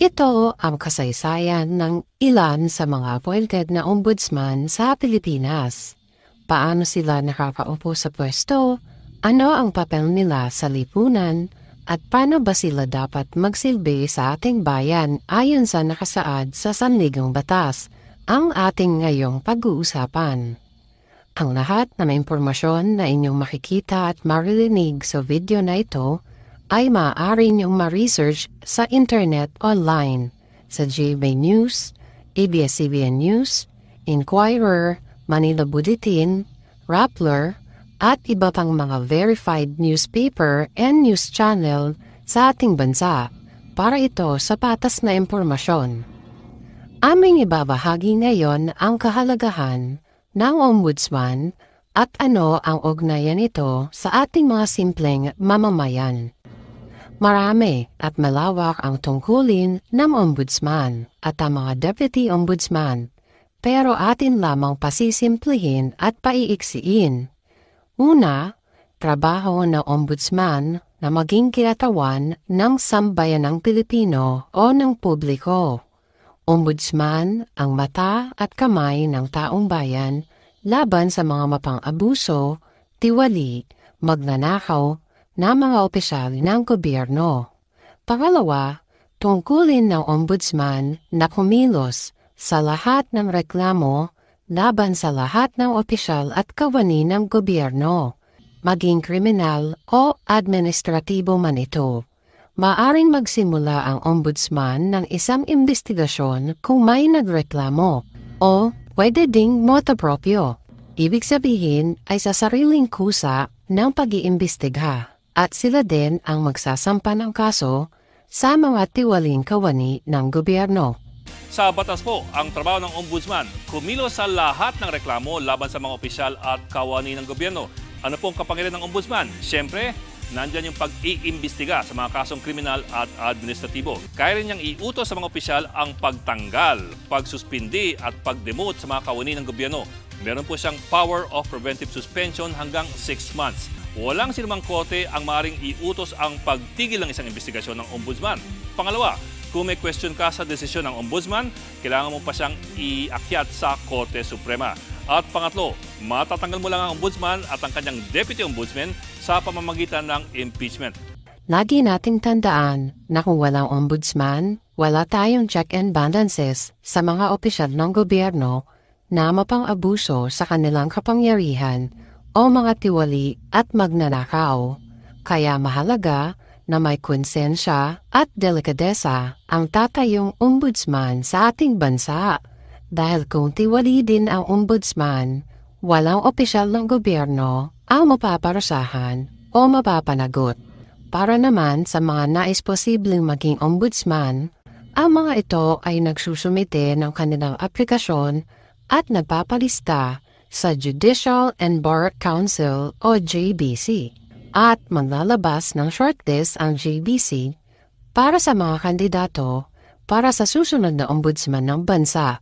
Ito ang kasaysayan ng ilan sa mga appointed na ombudsman sa Pilipinas. Paano sila nakakaupo sa pwesto? Ano ang papel nila sa lipunan? At paano ba sila dapat magsilbi sa ating bayan ayon sa nakasaad sa Sanligang Batas? Ang ating ngayong pag-uusapan. Ang lahat ng impormasyon na inyong makikita at maririnig sa video na ito ay maaari niyong ma-research sa internet online sa GMA News, ABS-CBN News, Inquirer, Manila Bulletin, Rappler, at iba pang mga verified newspaper and news channel sa ating bansa para ito sa patas na impormasyon. Aming ibabahagi ngayon ang kahalagahan ng ombudsman at ano ang ugnayan nito sa ating mga simpleng mamamayan. Marami at malawak ang tungkulin ng ombudsman at ang mga deputy ombudsman, pero atin lamang pasisimplihin at paiiksiin. Una, trabaho ng ombudsman na maging kinatawan ng sambayanang Pilipino o ng publiko. Ombudsman ang mata at kamay ng taong bayan laban sa mga mapang-abuso, tiwali, magnanakaw na mga opisyal ng gobyerno. Pangalawa, tungkulin ng ombudsman na kumilos sa lahat ng reklamo laban sa lahat ng opisyal at kawani ng gobyerno, maging kriminal o administratibo man ito. Maaring magsimula ang ombudsman ng isang investigasyon kung may nagreklamo o pwede ding motu proprio. Ibig sabihin ay sa sariling kusa ng pag-iimbestiga at sila din ang magsasampa ng kaso sa mga tiwaling kawani ng gobyerno. Sa batas po, ang trabaho ng ombudsman, kumilos sa lahat ng reklamo laban sa mga opisyal at kawani ng gobyerno. Ano pong kapangyarihan ng ombudsman? Siyempre, nandyan yung pag-iimbestiga sa mga kasong kriminal at administratibo. Kaya rin niyang iutos sa mga opisyal ang pagtanggal, pagsuspindi at pag-demote sa mga kawani ng gobyerno. Meron po siyang power of preventive suspension hanggang 6 months. Walang sinumang korte ang maaaring iutos ang pagtigil ng isang investigasyon ng ombudsman. Pangalawa, kung may question ka sa desisyon ng ombudsman, kailangan mo pa siyang iakyat sa Korte Suprema. At pangatlo, matatanggal mo lang ang ombudsman at ang kanyang deputy ombudsman sa pamamagitan ng impeachment. Lagi nating tandaan na kung walang ombudsman, wala tayong check and balances sa mga opisyal ng gobyerno na mapang-abuso sa kanilang kapangyarihan o mga tiwali at magnanakaw. Kaya mahalaga na may konsensya at delikadesa ang tatayong ombudsman sa ating bansa. Dahil kung tiwali din ang ombudsman, walang opisyal ng gobyerno ang mapaparusahan o mapapanagot. Para naman sa mga nais posibleng maging ombudsman, ang mga ito ay nagsusumite ng kanilang aplikasyon at nagpapalista sa Judicial and Bar Council o JBC at maglalabas ng shortlist ang JBC para sa mga kandidato para sa susunod na ombudsman ng bansa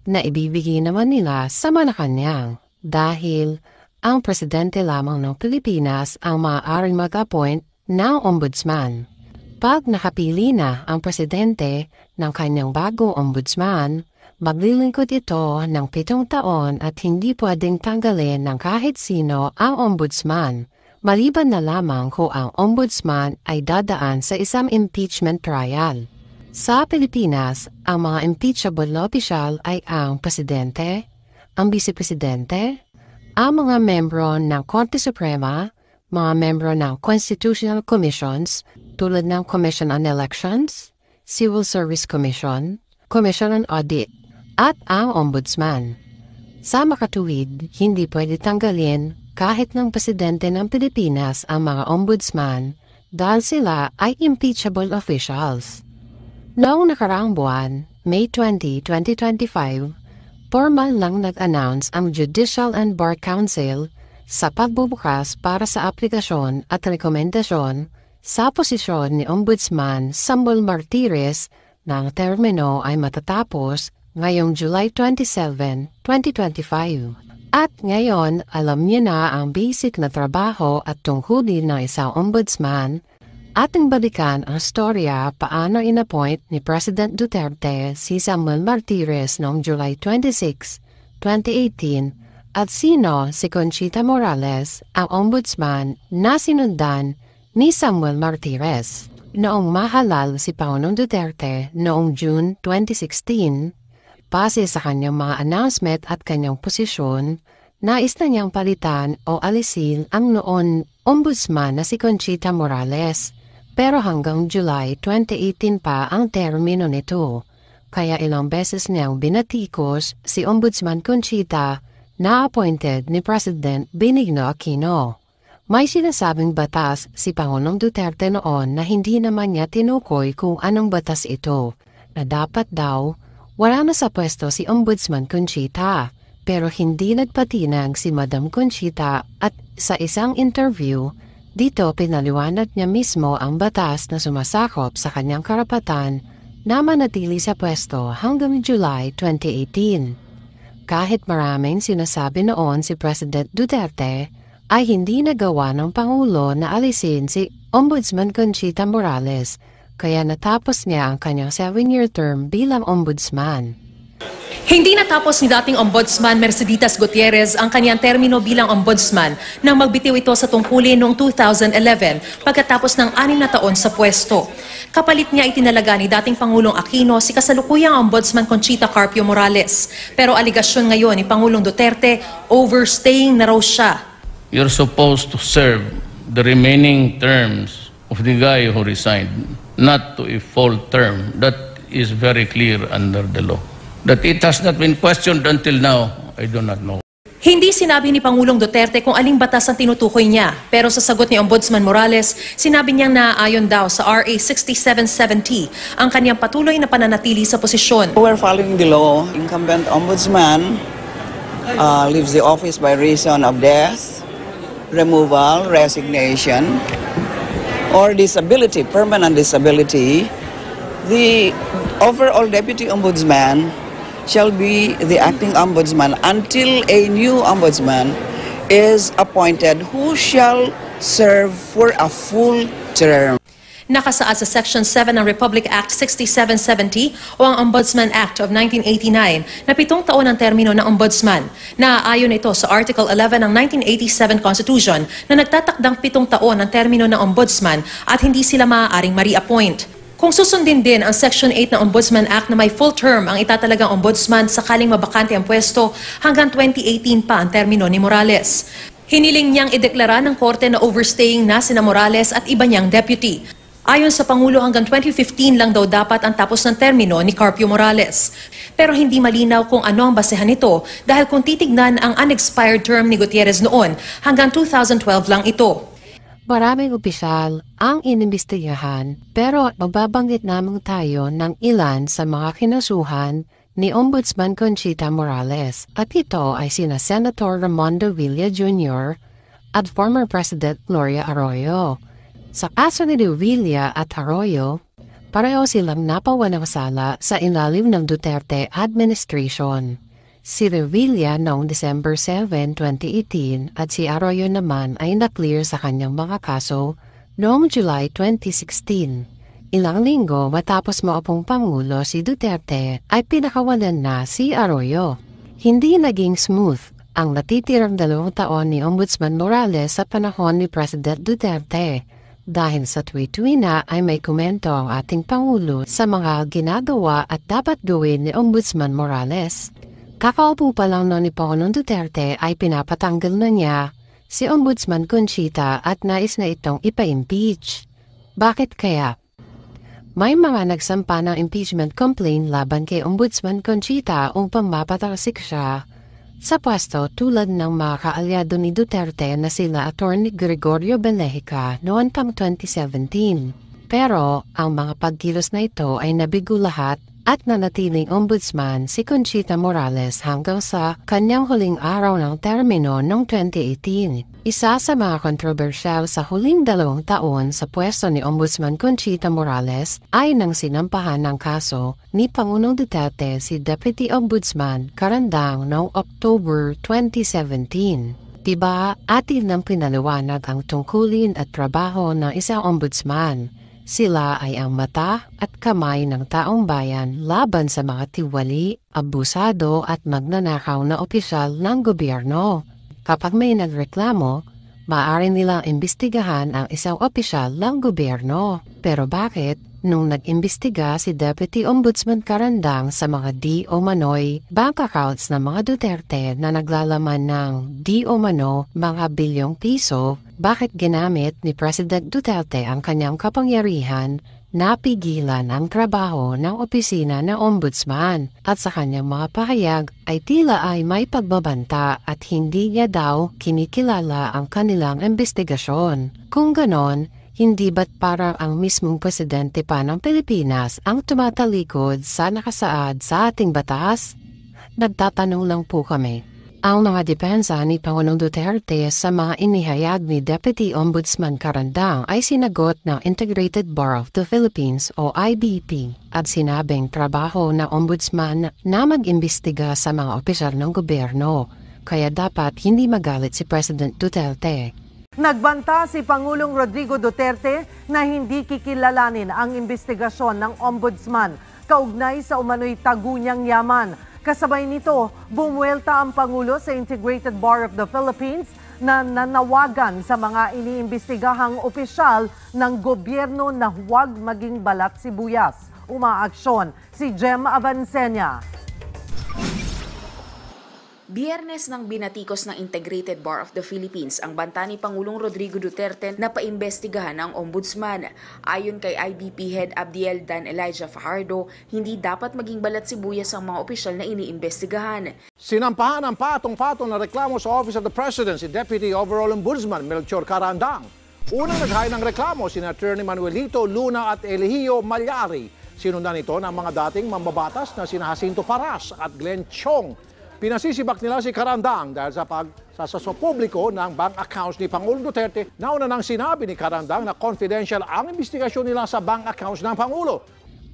na ibibigay naman nila sa Malacanang dahil ang presidente lamang ng Pilipinas ang maaaring mag-appoint ng ombudsman. Pag nakapili na ang presidente ng kanyang bagong ombudsman, maglilingkod ito ng 7 taon at hindi pwedeng tanggalin ng kahit sino ang ombudsman, maliban na lamang kung ang ombudsman ay dadaan sa isang impeachment trial. Sa Pilipinas, ang mga impeachable na opisyal ay ang presidente, ang vice-presidente, ang mga membro ng Korte Suprema, mga membro ng Constitutional Commissions tulad ng Commission on Elections, Civil Service Commission, Commission on Audit, at ang ombudsman. Sa makatuwid, hindi pwede tanggalin kahit ng presidente ng Pilipinas ang mga ombudsman dahil sila ay impeachable officials. Noong nakaraang buwan, May 20, 2025, formal lang nag-announce ang Judicial and Bar Council sa pagbubukas para sa aplikasyon at rekomendasyon sa posisyon ni Ombudsman Samuel Martires na ang termino ay matatapos ngayong July 27, 2025. At ngayon, alam niyo na ang basic na trabaho at tungkulin ng isang ombudsman Ating balikan ang storya paano inappoint ni President Duterte si Samuel Martires noong July 26, 2018 at sino si Conchita Morales, ang ombudsman na sinundan ni Samuel Martires. Noong mahalal si Pangulong Duterte noong June 2016, base sa kanyang mga announcement at kanyang posisyon, nais na niyang palitan o alisin ang noon ombudsman na si Conchita Morales. Pero hanggang July 2018 pa ang termino nito. Kaya ilang beses niyang binatikos si Ombudsman Conchita na appointed ni President Benigno Aquino. May sinasabing batas si Pangulong Duterte noon na hindi naman niya tinukoy kung anong batas ito, na dapat daw wala na sa pwesto si Ombudsman Conchita. Pero hindi nagpatinag si Madam Conchita at sa isang interview, dito pinaliwanag niya mismo ang batas na sumasakop sa kanyang karapatan na manatili sa pwesto hanggang July 2018. Kahit maraming sinasabi noon si President Duterte, ay hindi nagawa ng Pangulo na alisin si Ombudsman Conchita Morales, kaya natapos niya ang kanyang 7-year term bilang ombudsman. Hindi natapos ni dating Ombudsman Merceditas Gutierrez ang kanyang termino bilang ombudsman nang magbitiw ito sa tungkulin noong 2011 pagkatapos ng 6 na taon sa pwesto. Kapalit niya itinalaga ni dating Pangulong Aquino si kasalukuyang Ombudsman Conchita Carpio Morales. Pero aligasyon ngayon ni Pangulong Duterte, overstaying na raw siya. You're supposed to serve the remaining terms of the guy who resigned, not to a full term. That is very clear under the law. That it has not been questioned until now, I do not know. Hindi sinabi ni Pangulong Duterte kung aling batas ang tinutukoy niya, pero sa sagot ni Ombudsman Morales, sinabi niyang naayon daw sa RA 6770 ang kanyang patuloy na pananatili sa posisyon. We're following the law. Incumbent ombudsman leaves the office by reason of death, removal, resignation, or disability, permanent disability. The overall deputy ombudsman shall be the acting ombudsman until a new ombudsman is appointed who shall serve for a full term. Nakasaad sa Section 7 ng Republic Act 6770 o ang Ombudsman Act of 1989 na 7 taon ang termino ng ombudsman. Naaayon ito sa Article 11 ng 1987 Constitution na nagtatakdang 7 taon ang termino ng ombudsman at hindi sila maaaring ma-reappoint. Kung susundin din ang Section 8 ng Ombudsman Act na may full term ang itatalagang ombudsman sakaling mabakante ang pwesto, hanggang 2018 pa ang termino ni Morales. Hiniling niyang ideklara ng korte na overstaying na sina Morales at iba niyang deputy. Ayon sa Pangulo, hanggang 2015 lang daw dapat ang tapos ng termino ni Carpio Morales. Pero hindi malinaw kung ano ang basehan nito dahil kung titignan ang unexpired term ni Gutierrez noon, hanggang 2012 lang ito. Maraming opisyal ang inimbestigahan pero magbabanggit namang tayo ng ilan sa mga kinasuhan ni Ombudsman Conchita Morales at ito ay sina Senator Raimondo Villa Jr. at former President Gloria Arroyo. Sa kaso ni Villa at Arroyo, pareho silang napawalang sala sa ilalim ng Duterte administration. Si Revilla noong December 7, 2018 at si Arroyo naman ay na-clear sa kanyang mga kaso noong July 2016. Ilang linggo matapos maupong Pangulo si Duterte ay pinakawalan na si Arroyo. Hindi naging smooth ang natitirang 2 taon ni Ombudsman Morales sa panahon ni President Duterte. Dahil sa tuwi-tuwi na ay may komento ang ating Pangulo sa mga ginagawa at dapat gawin ni Ombudsman Morales. Kakaupo pa lang noon ni Pangulong Duterte ay pinapatanggal na niya si Ombudsman Conchita at nais na itong ipa-impeach. Bakit kaya? May mga nagsampa ng impeachment complaint laban kay Ombudsman Conchita upang mapatalsik siya sa pwesto tulad ng mga kaalyado ni Duterte na sila Atty. Gregorio Belejica noon pang 2017. Pero ang mga pagkilos na ito ay nabigo lahat at nanatiling ombudsman si Conchita Morales hanggang sa kanyang huling araw ng termino noong 2018. Isa sa mga kontrobersyal sa huling 2 taon sa pwesto ni Ombudsman Conchita Morales ay nang sinampahan ng kaso ni Pangulong Duterte si Deputy Ombudsman Carandang noong October 2017. Diba, atin ng pinaliwanag ang tungkulin at trabaho ng isang ombudsman. Sila ay ang mata at kamay ng taong bayan laban sa mga tiwali, abusado at magnanakaw na opisyal ng gobyerno. Kapag may nagreklamo, maaari nilang imbestigahan ang isang opisyal ng gobyerno. Pero bakit? Nung nag-imbestiga si Deputy Ombudsman Carandang sa mga di umano'y bank accounts ng mga Duterte na naglalaman ng di umano mga bilyong piso, bakit ginamit ni President Duterte ang kanyang kapangyarihan na pigilan ang trabaho ng opisina ng Ombudsman at sa kanyang mga pahayag ay tila ay may pagbabanta at hindi niya daw kinikilala ang kanilang investigasyon. Kung ganon, hindi ba't parang ang mismong presidente pa ng Pilipinas ang tumatalikod sa nakasaad sa ating batas? Nagtatanong lang po kami. Ang mga depensa ni Pangulong Duterte sa mga inihayag ni Deputy Ombudsman Carandang ay sinagot ng Integrated Bar of the Philippines o IBP at sinabing trabaho ng ombudsman na mag-imbestiga sa mga opisyal ng gobyerno, kaya dapat hindi magalit si President Duterte. Nagbanta si Pangulong Rodrigo Duterte na hindi kikilalanin ang investigasyon ng ombudsman kaugnay sa umano'y tagunyang yaman. Kasabay nito, bumuelta ang Pangulo sa Integrated Bar of the Philippines na nanawagan sa mga iniimbestigahang opisyal ng gobyerno na huwag maging balat sibuyas. Umaaksyon si Jem Avancenia. Biyernes nang binatikos ng Integrated Bar of the Philippines ang banta ni Pangulong Rodrigo Duterte na paimbestigahan ang ombudsman. Ayon kay IBP Head Abdiel Dan Elijah Fajardo, hindi dapat maging balat sibuyas ang mga opisyal na iniimbestigahan. Sinampahan ang patong-patong na reklamo sa Office of the President si Deputy Overall Ombudsman Melchor Carandang. Unang naghain ng reklamo si Attorney Manuelito Luna at Eligio Malyari. Sinundan ito ng mga dating mambabatas na sina Jacinto Paras at Glenn Chong. Pinasisibak nila si Carandang dahil sa pagsasaso publiko ng bank accounts ni Pangulong Duterte. Nauna nang sinabi ni Carandang na confidential ang investigasyon nila sa bank accounts ng Pangulo.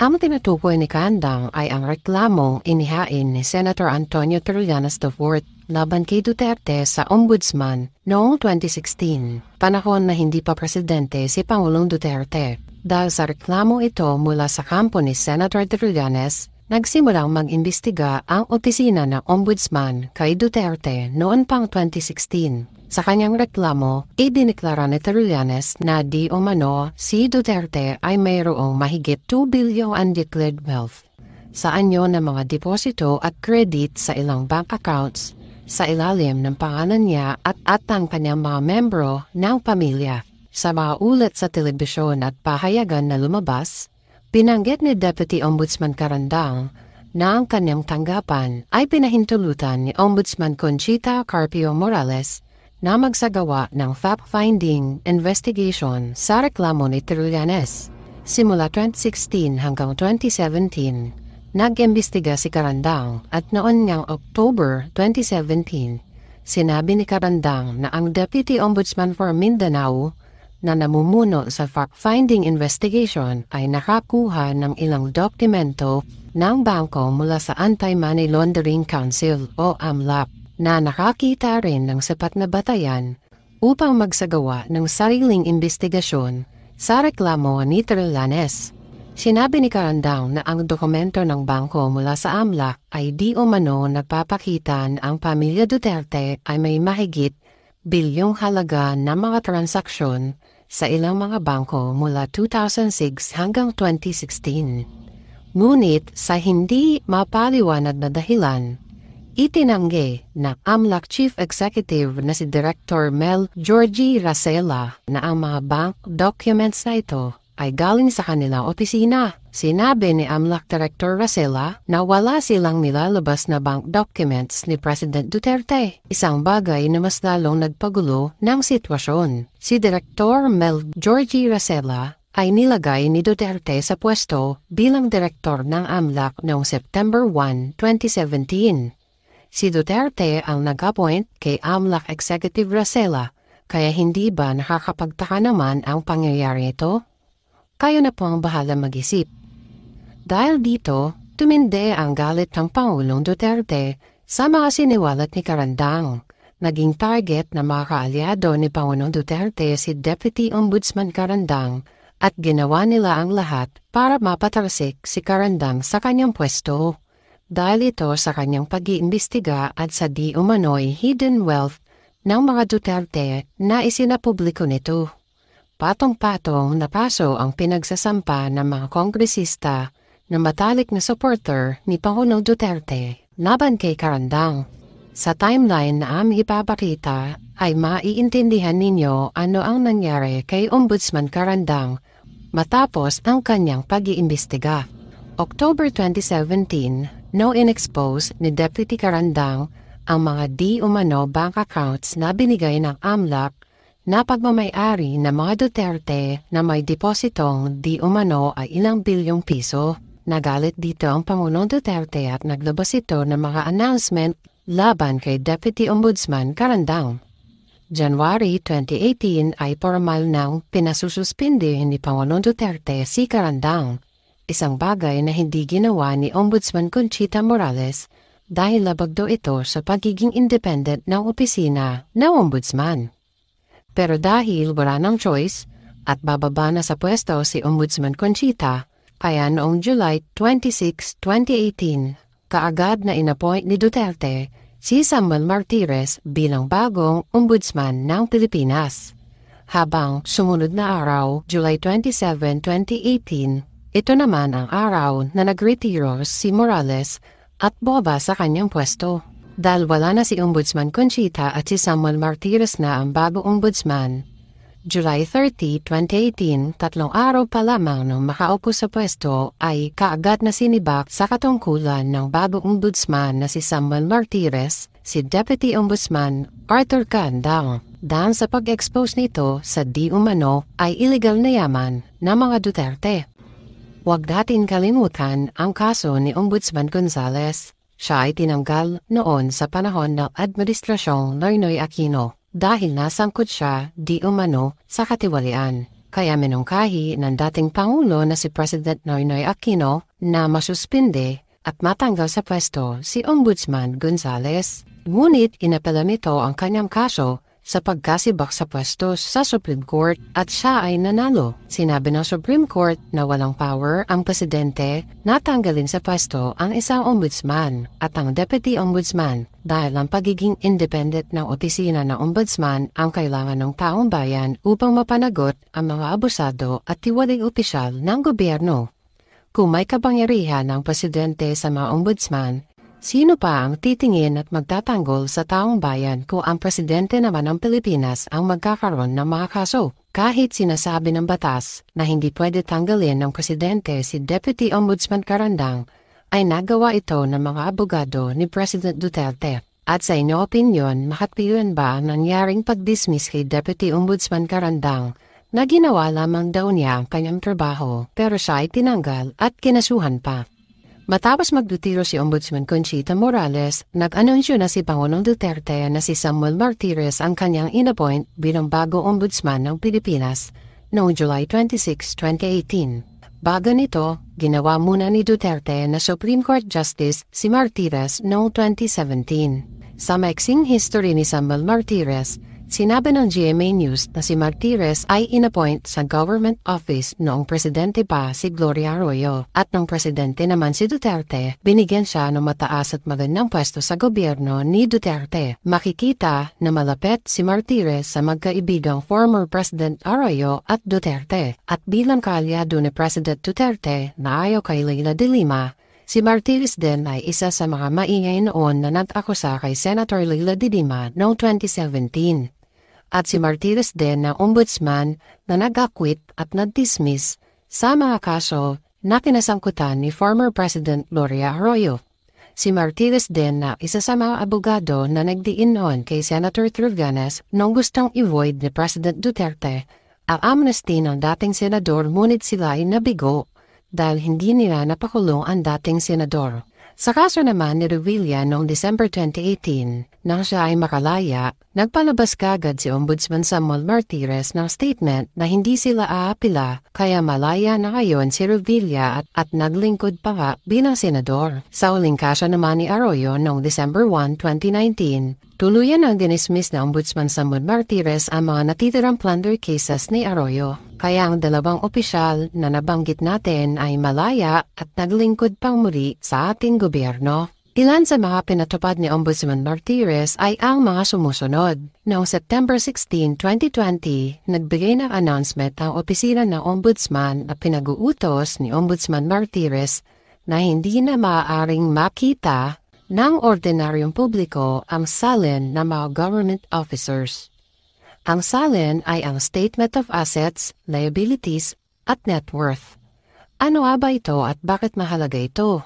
Ang tinutukoy ni Carandang ay ang reklamong inihain ni Senator Antonio Trillanes IV laban kay Duterte sa Ombudsman noong 2016, panahon na hindi pa presidente si Pangulong Duterte. Dahil sa reklamo ito mula sa kampo ni Senator Trillanes, nagsimulang mag-imbestiga ang opisina ng Ombudsman kay Duterte noon pang 2016. Sa kanyang reklamo, idineklara ni Trillanes na di umano si Duterte ay mayroong mahigit 2 bilyong undeclared wealth sa anyo ng mga deposito at credit sa ilang bank accounts sa ilalim ng pangalan niya at ang kanyang mga membro ng pamilya. Sa mga ulat sa telebisyon at pahayagan na lumabas, binanggit ni Deputy Ombudsman Carandang na ang kanyang tanggapan ay pinahintulutan ni Ombudsman Conchita Carpio Morales na magsagawa ng fact-finding investigation sa reklamo ni Trillanes. Simula 2016 hanggang 2017, nag-imbestiga si Carandang at noon ngang October 2017, sinabi ni Carandang na ang Deputy Ombudsman for Mindanao na namumuno sa fact-finding investigation ay nakakuha ng ilang dokumento ng bangko mula sa Anti-Money Laundering Council o AMLAC na nakakita rin ng sapat na batayan upang magsagawa ng sariling investigasyon sa reklamo ni Trillanes. Sinabi ni Carandang na ang dokumento ng bangko mula sa AMLAC ay di umano nagpapakita ang pamilya Duterte ay may mahigit bilyong halaga ng mga transaksyon sa ilang mga bangko mula 2006 hanggang 2016. Ngunit sa hindi mapaliwanag na dahilan, itinanggi ng AMLAC Chief Executive na si Director Mel Georgie Racela na ang mga bank documents na ito ay galing sa kanilang opisina. Sinabi ni AMLAC Director Racela na wala silang nilalabas na bank documents ni President Duterte, isang bagay na mas lalong nagpagulo ng sitwasyon. Si Director Mel Georgie Racela ay nilagay ni Duterte sa pwesto bilang direktor ng AMLAC noong September 1, 2017. Si Duterte ang nag-appoint kay AMLAC Executive Racela, kaya hindi ba nakakapagtaka naman ang pangyayari ito? Kayo na po ang bahala mag-isip. Dahil dito, tumindi ang galit ng Pangulong Duterte sa mga siniwalat ni Carandang. Naging target ng mga kaalyado ni Pangulong Duterte si Deputy Ombudsman Carandang at ginawa nila ang lahat para mapatalsik si Carandang sa kanyang pwesto. Dahil ito sa kanyang pag-iimbestiga at sa di umano'y hidden wealth ng mga Duterte na isinapubliko nito. Patong-patong na kaso ang pinagsasampa ng mga kongresista na matalik na supporter ni Pangulong Duterte laban kay Carandang. Sa timeline na aming ipapakita ay maiintindihan ninyo ano ang nangyari kay Ombudsman Carandang matapos ang kanyang pag-iimbestiga. October 2017, in-expose ni Deputy Carandang ang mga di umano bank accounts na binigay ng AMLAC na pagmamay-ari ng mga Duterte na may depositong di umano ay ilang bilyong piso. Nagalit dito ang Pangulong Duterte at naglabas ito ng mga announcement laban kay Deputy Ombudsman Carandang. January 2018 ay formal nang pinasususpindi ni Pangulong Duterte si Carandang, isang bagay na hindi ginawa ni Ombudsman Conchita Morales dahil labag daw ito sa pagiging independent ng opisina ng Ombudsman. Pero dahil wala ng choice at bababa na sa pwesto si Ombudsman Conchita, kaya noong July 26, 2018, kaagad na inappoint ni Duterte si Samuel Martires bilang bagong Ombudsman ng Pilipinas. Habang sumunod na araw, July 27, 2018, ito naman ang araw na nagretiro si Morales at bumaba sa kanyang pwesto. Dahil wala na si Ombudsman Conchita at si Samuel Martires na ang bagong ombudsman. July 30, 2018, 3 araw pa lamang nung makaupo sa pwesto ay kaagad na sinibak sa katungkulan ng bagong ombudsman na si Samuel Martires, si Deputy Ombudsman Arthur Carandang. Dahil sa pag-expose nito sa di umano ay illegal na yaman ng mga Duterte. Huwag natin kalimutan ang kaso ni Ombudsman Gonzales. Siya ay tinanggal noon sa panahon ng Administrasyong Noynoy Aquino dahil nasangkot siya di umano sa katiwalian. Kaya minungkahi ng dating Pangulo na si President Noynoy Aquino na masuspinde at matanggal sa pwesto si Ombudsman Gonzales. Ngunit inapela nito ang kanyang kaso sa pagkasibak sa pwesto sa Supreme Court at siya ay nanalo. Sinabi ng Supreme Court na walang power ang presidente na tanggalin sa pwesto ang isang ombudsman at ang deputy ombudsman dahil ang pagiging independent ng opisina ng ombudsman ang kailangan ng taong bayan upang mapanagot ang mga abusado at tiwaling opisyal ng gobyerno. Kung may kapangyarihan ng presidente sa mga ombudsman, sino pa ang titingin at magtatanggol sa taong bayan kung ang presidente naman ng Pilipinas ang magkakaroon ng mga kaso? Kahit sinasabi ng batas na hindi pwede tanggalin ng presidente si Deputy Ombudsman Carandang, ay nagawa ito ng mga abogado ni President Duterte. At sa inyong opinyon, makatwiran ba ang nangyaring pag-dismiss kay Deputy Ombudsman Carandang na ginawa lamang daw niya ang kanyang trabaho pero siya ay tinanggal at kinasuhan pa? Matapos magdutiro si Ombudsman Conchita Morales, nag-anunsyo na si Pangulong Duterte na si Samuel Martires ang kanyang inappoint bilang bagong ombudsman ng Pilipinas noong July 26, 2018. Bago nito, ginawa muna ni Duterte na Supreme Court Justice si Martires noong 2017. Sa maiksing history ni Samuel Martires, sinabi ng GMA News na si Martires ay inappoint sa government office noong presidente pa si Gloria Arroyo at nung presidente naman si Duterte, binigyan siya ng mataas at magandang pwesto sa gobyerno ni Duterte. Makikita na malapit si Martires sa magkaibigang former President Arroyo at Duterte at bilang kaalyado ni President Duterte na ayaw kay Leila de Lima, si Martires din ay isa sa mga maingay noon na nag-akusa kay Senator Leila de Lima noong 2017. At si Martires din na ombudsman na nag-acquit at nag-dismiss sa mga kaso na kinasangkutan ni former President Gloria Arroyo. Si Martires din na isa sa mga abogado na nagdiin noon kay Senator Trillanes nung gustong i-void ni President Duterte ang amnesty ng dating senador ngunit sila ay nabigo dahil hindi nila napakulong ang dating senador. Sa kaso naman ni Revilla noong December 2018, nang siya ay makalaya, nagpalabas kagad si Ombudsman Samuel Martires ng statement na hindi sila aapila kaya malaya na ngayon si Revilla at naglingkod pa nga bilang senador. Sa uling kaso naman ni Arroyo noong December 1, 2019, Tuluyan ang dinismiss na Ombudsman Samuel Martires ang mga natitirang plunder cases ni Arroyo. Kaya ang dalawang opisyal na nabanggit natin ay malaya at naglingkod pang muli sa ating gobyerno. Ilan sa mga pinatupad ni Ombudsman Martires ay ang mga sumusunod. Noong September 16, 2020, nagbigay ng announcement ang opisina ng Ombudsman na pinag-uutos ni Ombudsman Martires na hindi na maaaring makita ng ordinaryong publiko ang salin ng mga government officers. Ang salin ay ang Statement of Assets, Liabilities at Net Worth. Ano ba ito at bakit mahalaga ito?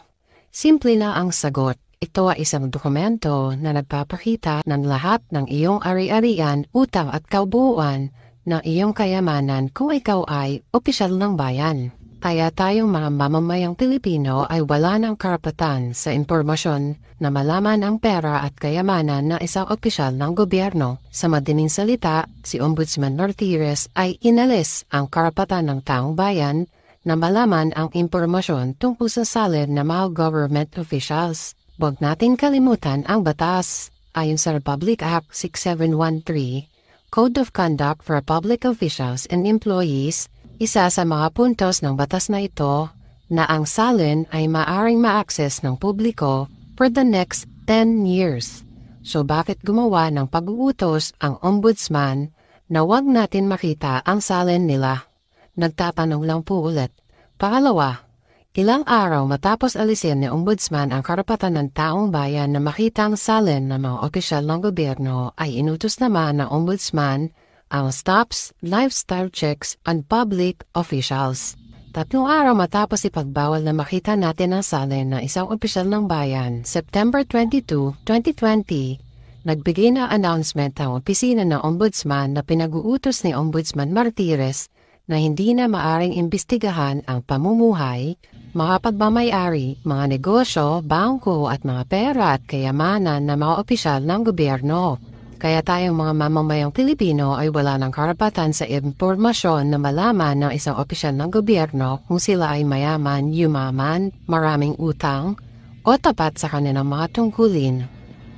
Simple na ang sagot. Ito ay isang dokumento na nagpapakita ng lahat ng iyong ari-arian, utang at kabuuan ng iyong kayamanan kung ikaw ay opisyal ng bayan. Kaya tayong mga mamamayang Pilipino ay wala ng karapatan sa impormasyon na malaman ang pera at kayamanan ng isang opisyal ng gobyerno. Sa madaling salita, si Ombudsman Martires ay inalis ang karapatan ng taong bayan na malaman ang impormasyon tungkol sa salin ng mga government officials. Huwag natin kalimutan ang batas. Ayon sa Republic Act 6713, Code of Conduct for Public Officials and Employees, isa sa mga puntos ng batas na ito na ang salin ay maaring ma-access ng publiko for the next 10 years. So bakit gumawa ng pag-uutos ang ombudsman na wag natin makita ang salin nila? Nagtatanong lang po ulit. Pangalawa, ilang araw matapos alisin ni ombudsman ang karapatan ng taong bayan na makita ang salin ng mga opisyal ng gobyerno ay inutos naman ng ombudsman ang stops, lifestyle checks on public officials. 3 araw matapos ipagbawal na makita natin ang salin ng isang opisyal ng bayan, September 22, 2020, nagbigay na announcement ang opisina ng ombudsman na pinag-uutos ni Ombudsman Martires na hindi na maaring imbestigahan ang pamumuhay, mga pagmamayari, mga negosyo, bangko at mga pera at kayamanan ng mga opisyal ng gobyerno. Kaya tayong mga mamamayang Pilipino ay wala ng karapatan sa impormasyon na malaman ng isang opisyal ng gobyerno kung sila ay mayaman, yumaman, maraming utang, o tapat sa kanilang mga tungkulin.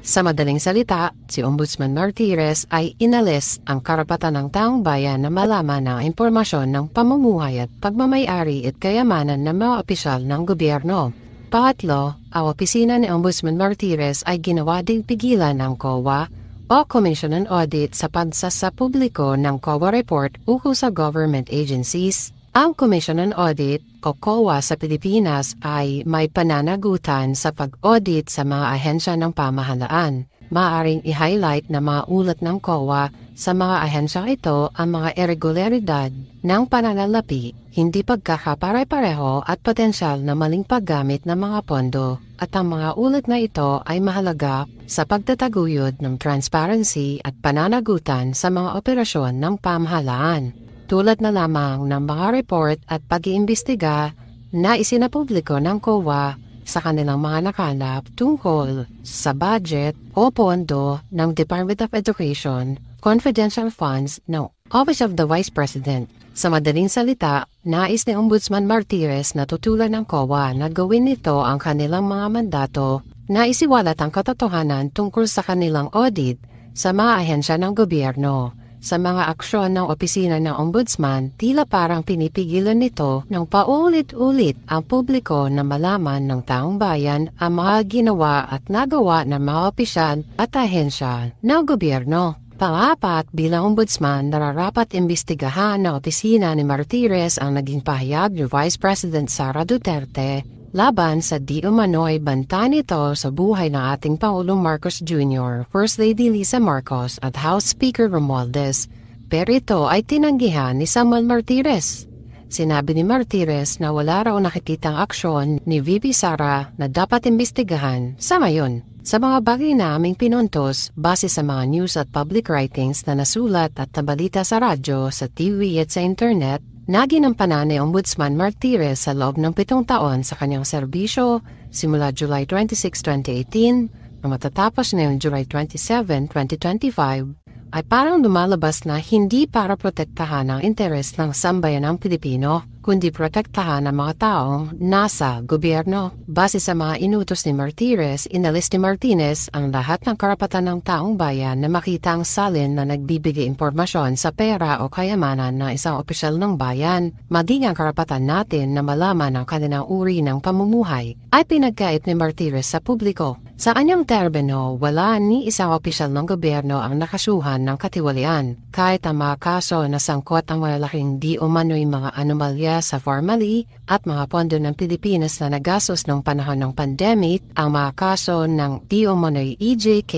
Sa madaling salita, si Ombudsman Martires ay inalis ang karapatan ng taong bayan na malaman ang impormasyon ng pamumuhay at pagmamayari at kayamanan ng mga opisyal ng gobyerno. Pangatlo, ang opisina ni Ombudsman Martires ay ginawa ding pigilan ng COA o Commission on Audit sa pagsasapubliko ng COA report ukol sa government agencies. Ang Commission on Audit o COA sa Pilipinas ay may pananagutan sa pag-audit sa mga ahensya ng pamahalaan. Maaaring i-highlight na mga ulat ng COA sa mga ahensya ito ang mga irregularidad ng pananalapi, hindi pagkakapare-pareho at potensyal na maling paggamit ng mga pondo. At ang mga ulat na ito ay mahalaga sa pagtataguyod ng transparency at pananagutan sa mga operasyon ng pamahalaan. Tulad na lamang ng mga report at pag-iimbestiga na isinapubliko ng COA sa kanilang mga nakalap tungkol sa budget o pondo ng Department of Education, confidential funds ng Office of the Vice President. Sa madaling salita, nais ni Ombudsman Martires na tutulan ng COA na gawin nito ang kanilang mga mandato na isiwalat ang katotohanan tungkol sa kanilang audit sa mga ahensya ng gobyerno. Sa mga aksyon ng opisina ng ombudsman, tila parang pinipigilan nito ng paulit-ulit ang publiko na malaman ng taong bayan ang mga ginawa at nagawa ng mga opisyal at ahensya ng gobyerno. Pang-apat, bilang ombudsman, nararapat imbestigahan ng opisina ni Martires ang naging pahayag ni Vice President Sara Duterte laban sa di umano'y banta nito sa buhay ng ating Pangulong Marcos Jr., First Lady Lisa Marcos at House Speaker Romualdez, pero ito ay tinanggihan ni Samuel Martires. Sinabi ni Martires na wala raw nakikitang aksyon ni VP Sara na dapat imbestigahan sa ngayon. Sa mga bagay na aming pinuntos, base sa mga news at public writings na nasulat at nabalita sa radyo, sa TV at sa internet, naginampanan ni Ombudsman Martires sa loob ng 7 taon sa kanyang serbisyo simula July 26, 2018 na matatapos ngayong July 27, 2025 ay parang lumalabas na hindi para protektahan ang interes ng sambayanang Pilipino, kundi protektahan ang mga taong nasa gobyerno. Base sa mga inutos ni Martires, inalis ni Martinez ang lahat ng karapatan ng taong bayan na makita ang salin na nagbibigay impormasyon sa pera o kayamanan ng isang opisyal ng bayan. Maging ang karapatan natin na malaman ang kanilang uri ng pamumuhay ay pinagkait ni Martires sa publiko. Sa kanyang termino, wala ni isang opisyal ng gobyerno ang nakasuhan ng katiwalian. Kahit ang mga kaso na sangkot ang malalaking di umano'y mga anomalya sa formally at mga pondo ng Pilipinas na nagastos ng panahon ng pandemic, ang mga kaso ng di umano'y EJK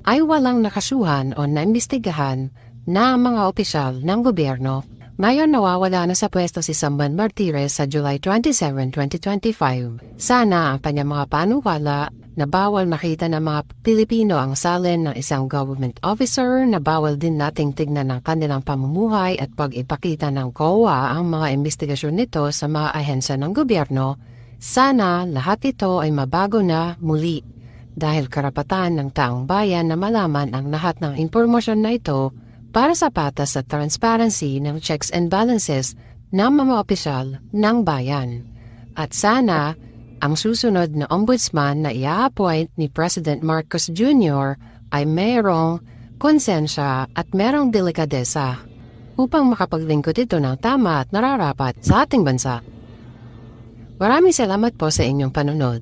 ay walang nakasuhan o naimbestigahan na mga opisyal ng gobyerno. Ngayon nawawala na sa pwesto si Samban Martires sa July 27, 2025. Sana ang kanyang mga panuwala na bawal makita ng mga Pilipino ang salin ng isang government officer, na bawal din nating tignan ang kanilang pamumuhay at pag-ipakita ng COA ang mga investigasyon nito sa mga ahensya ng gobyerno. Sana lahat ito ay mabago na muli dahil karapatan ng taong bayan na malaman ang lahat ng impormasyon na ito para sa patas at transparency ng checks and balances ng mga opisyal ng bayan. At sana ang susunod na ombudsman na i-appoint ni President Marcos Jr. ay mayroong konsensya at mayroong delikadesa upang makapaglingkod ito ng tama at nararapat sa ating bansa. Maraming salamat po sa inyong panunod.